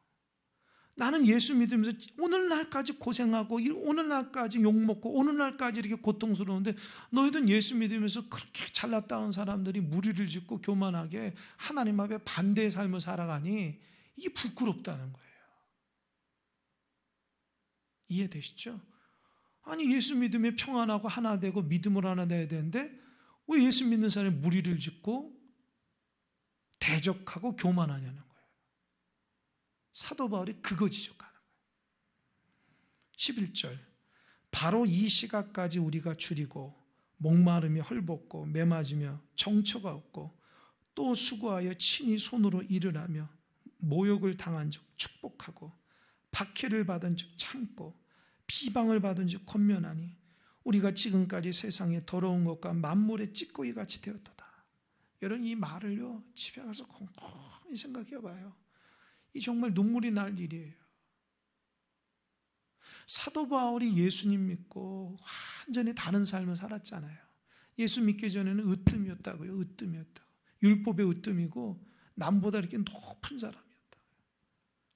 Speaker 1: 나는 예수 믿으면서 오늘날까지 고생하고 오늘날까지 욕먹고 오늘날까지 이렇게 고통스러운데, 너희들 예수 믿으면서 그렇게 잘났다는 사람들이 무리를 짓고 교만하게 하나님 앞에 반대의 삶을 살아가니 이게 부끄럽다는 거예요. 이해되시죠? 아니, 예수 믿으면 평안하고 하나 되고 믿음으로 하나 돼야 되는데 왜 예수 믿는 사람이 무리를 짓고 대적하고 교만하냐는 거예요. 사도 바울이 그거 지적하는 거예요. 11절, 바로 이 시각까지 우리가 줄이고 목마름이 헐벗고 매맞으며 정처가 없고 또 수고하여 친히 손으로 일을 하며 모욕을 당한 즉 축복하고 박해를 받은 즉 참고 비방을 받은 즉 권면하니 우리가 지금까지 세상에 더러운 것과 만물의 찌꺼기 같이 되었도다. 여러분, 이 말을요 집에 가서 곰곰이 생각해 봐요. 이 정말 눈물이 날 일이에요. 사도 바울이 예수님 믿고 완전히 다른 삶을 살았잖아요. 예수 믿기 전에는 으뜸이었다고요. 으뜸이었다고. 율법의 으뜸이고 남보다 이렇게 높은 사람이었다고요.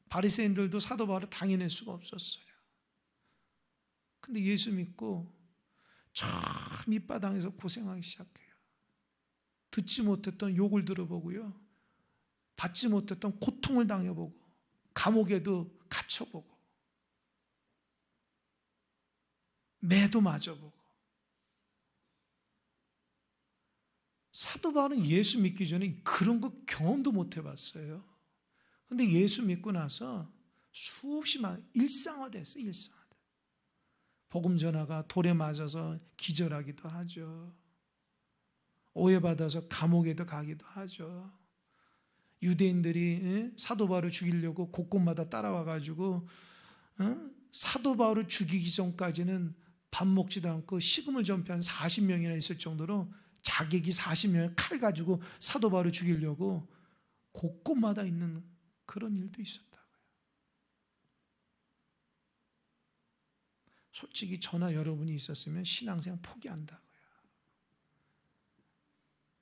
Speaker 1: 바리새인들도 사도 바울을 당해낼 수가 없었어요. 근데 예수 믿고 저 밑바닥에서 고생하기 시작해요. 듣지 못했던 욕을 들어보고요, 받지 못했던 고통을 당해보고 감옥에도 갇혀보고 매도 맞아보고. 사도 바울은 예수 믿기 전에 그런 거 경험도 못 해봤어요. 근데 예수 믿고 나서 수없이 일상화됐어요. 일상화돼. 복음 전하가 돌에 맞아서 기절하기도 하죠. 오해받아서 감옥에도 가기도 하죠. 유대인들이 사도 바울을 죽이려고 곳곳마다 따라와가지고 사도 바울을 죽이기 전까지는 밥 먹지도 않고 식음을 전폐한 40명이나 있을 정도로 자객이 40명을 칼 가지고 사도 바울을 죽이려고 곳곳마다 있는 그런 일도 있었다고요. 솔직히 저나 여러분이 있었으면 신앙생활 포기한다고요.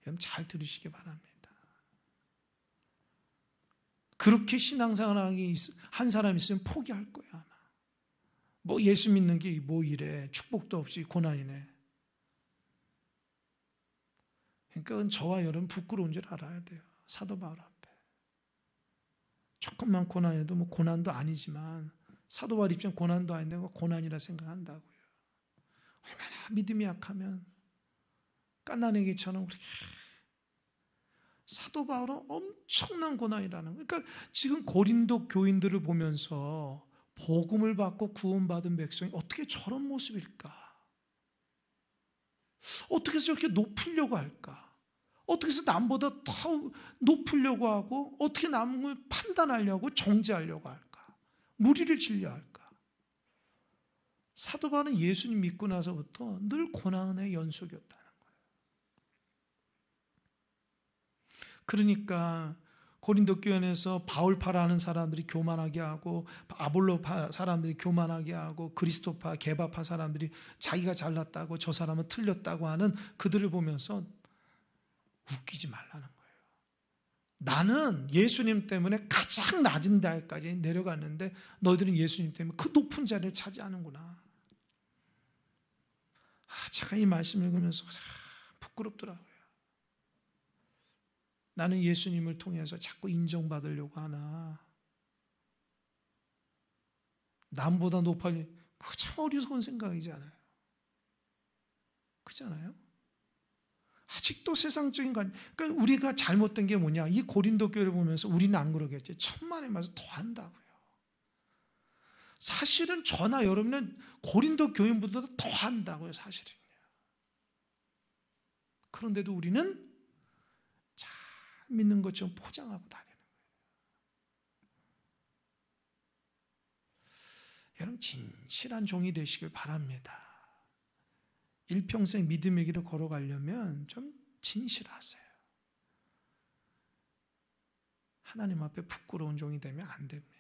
Speaker 1: 여러분, 잘 들으시기 바랍니다. 그렇게 신앙생활하기 한 사람 있으면 포기할 거야 아마. 뭐 예수 믿는 게 뭐 이래, 축복도 없이 고난이네. 그러니까 저와 여러분 부끄러운 줄 알아야 돼요. 사도 바울 앞에 조금만 고난해도 뭐 고난도 아니지만, 사도 바울 입장 고난도 아닌데 고난이라 생각한다고요. 얼마나 믿음이 약하면 깐난애기처럼 그렇게. 사도 바울은 엄청난 고난이라는 거예요. 그러니까 지금 고린도 교인들을 보면서 복음을 받고 구원받은 백성이 어떻게 저런 모습일까? 어떻게 해서 저렇게 높으려고 할까? 어떻게 해서 남보다 더 높으려고 하고 어떻게 남을 판단하려고 정죄하려고 할까? 무리를 지려 할까? 사도 바울은 예수님 믿고 나서부터 늘 고난의 연속이었다는 거예요. 그러니까 고린도 교회 안에서 바울파라 하는 사람들이 교만하게 하고 아볼로파 사람들이 교만하게 하고 그리스도파 게바파 사람들이 자기가 잘났다고 저 사람은 틀렸다고 하는 그들을 보면서 웃기지 말라는 거예요. 나는 예수님 때문에 가장 낮은 자리까지 내려갔는데 너희들은 예수님 때문에 그 높은 자리를 차지하는구나. 제가 이 말씀 읽으면서 부끄럽더라고요. 나는 예수님을 통해서 자꾸 인정받으려고 하나. 남보다 높아지, 그거 참 어리석은 생각이잖아요. 그렇잖아요? 아직도 세상적인 관, 그러니까 우리가 잘못된 게 뭐냐? 이 고린도 교회를 보면서 우리는 안 그러겠지. 천만에 맞서 더 한다고요. 사실은 저나 여러분은 고린도 교인보다도 더 한다고요, 사실은요. 그런데도 우리는 잘 믿는 것처럼 포장하고 다니는 거예요. 여러분, 진실한 종이 되시길 바랍니다. 일평생 믿음의 길을 걸어가려면 좀 진실하세요. 하나님 앞에 부끄러운 종이 되면 안 됩니다.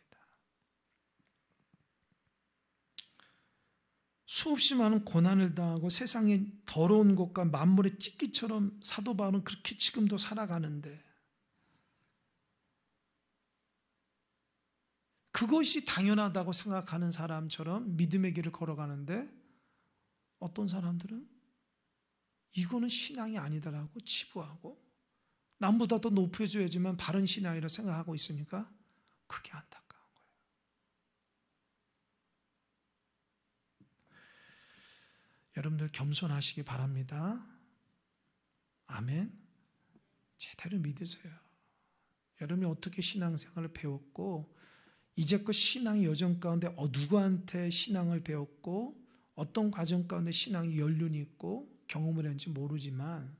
Speaker 1: 수없이 많은 고난을 당하고 세상의 더러운 것과 만물의 찢기처럼 사도 바울은 그렇게 지금도 살아가는데 그것이 당연하다고 생각하는 사람처럼 믿음의 길을 걸어가는데 어떤 사람들은 이거는 신앙이 아니다라고 치부하고 남보다 더 높여줘야지만 바른 신앙이라고 생각하고 있으니까 그게 안타까운 거예요. 여러분들 겸손하시기 바랍니다. 아멘. 제대로 믿으세요. 여러분이 어떻게 신앙생활을 배웠고 이제껏 신앙의 여정 가운데 누구한테 신앙을 배웠고 어떤 과정 가운데 신앙이 연륜이 있고 경험을 했는지 모르지만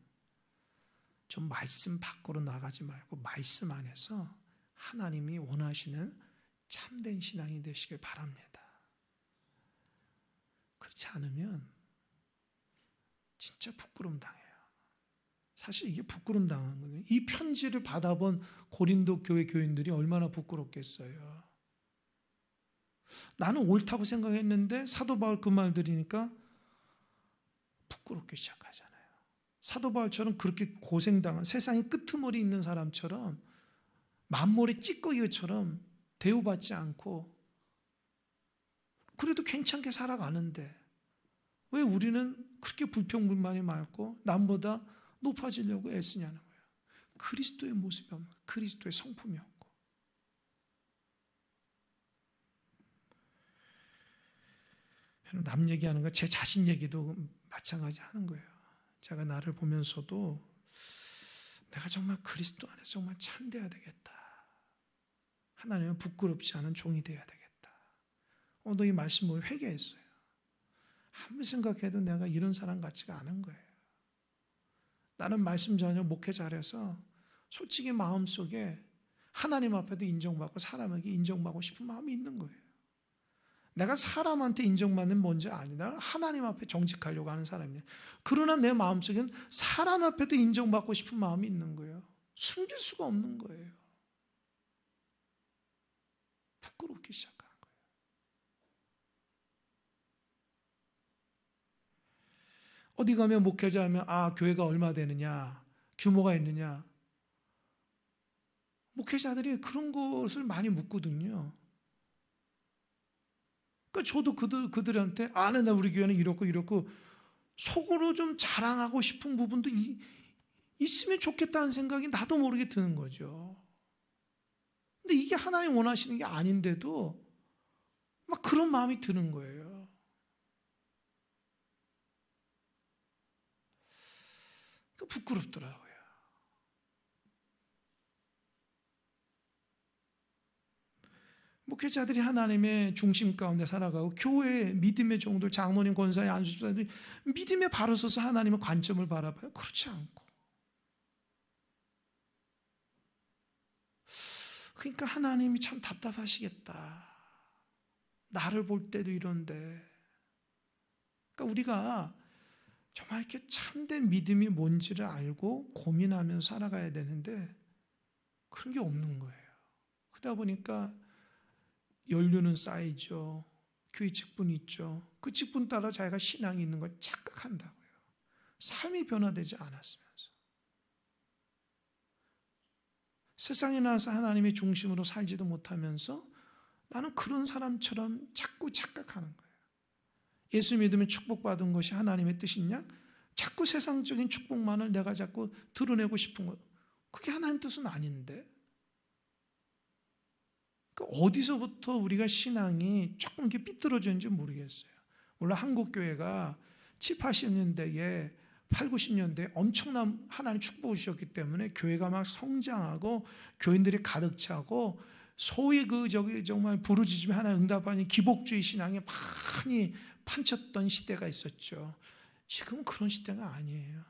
Speaker 1: 좀 말씀 밖으로 나가지 말고 말씀 안에서 하나님이 원하시는 참된 신앙이 되시길 바랍니다. 그렇지 않으면 진짜 부끄러움 당해요. 사실 이게 부끄러움 당하는 거예요. 이 편지를 받아본 고린도 교회 교인들이 얼마나 부끄럽겠어요. 나는 옳다고 생각했는데 사도 바울 그 말 들으니까 부끄럽게 시작하잖아요. 사도 바울처럼 그렇게 고생당한 세상의 끄트머리 있는 사람처럼 만물의 찌꺼기처럼 대우받지 않고 그래도 괜찮게 살아가는데 왜 우리는 그렇게 불평불만이 많고 남보다 높아지려고 애쓰냐는 거예요. 그리스도의 모습이 없는, 그리스도의 성품이 없고. 남 얘기하는 거 제 자신 얘기도 마찬가지 하는 거예요. 제가 나를 보면서도 내가 정말 그리스도 안에서 정말 참돼야 되겠다. 하나님은 부끄럽지 않은 종이 되어야 되겠다. 오늘 이 말씀 보고 회개했어요. 아무리 생각해도 내가 이런 사람 같지가 않은 거예요. 나는 말씀 전혀 목회 잘해서 솔직히 마음속에 하나님 앞에도 인정받고 사람에게 인정받고 싶은 마음이 있는 거예요. 내가 사람한테 인정받는 뭔지 아니다. 하나님 앞에 정직하려고 하는 사람이에요. 그러나 내 마음속에는 사람 앞에도 인정받고 싶은 마음이 있는 거예요. 숨길 수가 없는 거예요. 부끄럽기 시작하는 거예요. 어디 가면 목회자 하면 교회가 얼마 되느냐, 규모가 있느냐. 목회자들이 그런 것을 많이 묻거든요. 그러니까 저도 그들한테 나 우리 교회는 이렇고 속으로 좀 자랑하고 싶은 부분도 있으면 좋겠다는 생각이 나도 모르게 드는 거죠. 근데 이게 하나님 원하시는 게 아닌데도 막 그런 마음이 드는 거예요. 부끄럽더라고요. 목회자들이 하나님의 중심 가운데 살아가고 교회의 믿음의 종들, 장로님, 권사의 안수사들이 믿음에 바로 서서 하나님의 관점을 바라봐요. 그렇지 않고. 그러니까 하나님이 참 답답하시겠다. 나를 볼 때도 이런데. 그러니까 우리가 정말 이렇게 참된 믿음이 뭔지를 알고 고민하면서 살아가야 되는데 그런 게 없는 거예요. 그러다 보니까 연륜은 쌓이죠. 교회 직분이 있죠. 그 직분 따라 자기가 신앙이 있는 걸 착각한다고요. 삶이 변화되지 않았으면서. 세상에 나와서 하나님의 중심으로 살지도 못하면서 나는 그런 사람처럼 자꾸 착각하는 거예요. 예수 믿으면 축복받은 것이 하나님의 뜻이냐? 자꾸 세상적인 축복만을 내가 자꾸 드러내고 싶은 거예요. 그게 하나님 뜻은 아닌데. 어디서부터 우리가 신앙이 조금 이렇게 삐뚤어졌는지 모르겠어요. 물론 한국 교회가 7, 80년대에 8, 90년대에 엄청난 하나님 축복을 주셨기 때문에 교회가 막 성장하고 교인들이 가득 차고 소위 정말 부르짖으며 하나님 응답하니 기복주의 신앙에 많이 판쳤던 시대가 있었죠. 지금은 그런 시대가 아니에요.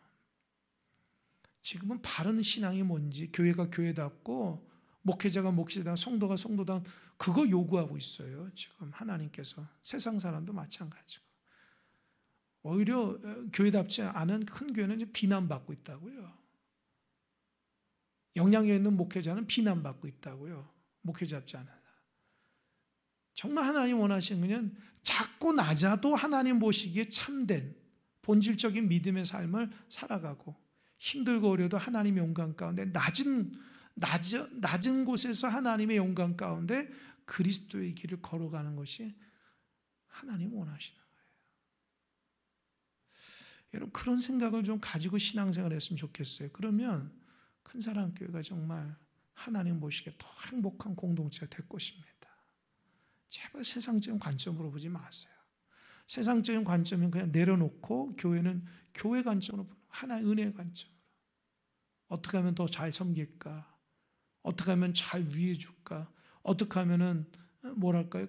Speaker 1: 지금은 바른 신앙이 뭔지, 교회가 교회답고 목회자가 목회자다, 성도가 성도다, 그거 요구하고 있어요. 지금 하나님께서. 세상 사람도 마찬가지고. 오히려 교회답지 않은 큰 교회는 이제 비난받고 있다고요. 영향력 있는 목회자는 비난받고 있다고요. 목회자답지 않아. 정말 하나님 원하시는 것은 작고 낮아도 하나님 보시기에 참된 본질적인 믿음의 삶을 살아가고, 힘들고 어려도 하나님의 영광 가운데 낮은 곳에서 하나님의 영광 가운데 그리스도의 길을 걸어가는 것이 하나님 원하시는 거예요. 여러분, 그런 생각을 좀 가지고 신앙생활을 했으면 좋겠어요. 그러면 큰사랑교회가 정말 하나님 보시기에 더 행복한 공동체가 될 것입니다. 제발 세상적인 관점으로 보지 마세요. 세상적인 관점은 그냥 내려놓고 교회는 교회 관점으로, 하나의 은혜의 관점으로. 어떻게 하면 더 잘 섬길까? 어떻게 하면 잘 위해 줄까? 어떻게 하면은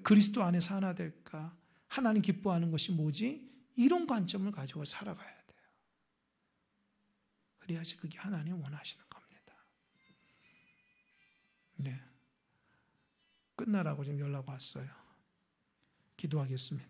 Speaker 1: 그리스도 안에서 하나 될까? 하나님 기뻐하는 것이 뭐지? 이런 관점을 가지고 살아가야 돼요. 그래야지 그게 하나님 원하시는 겁니다. 네. 끝나라고 지금 연락 왔어요. 기도하겠습니다.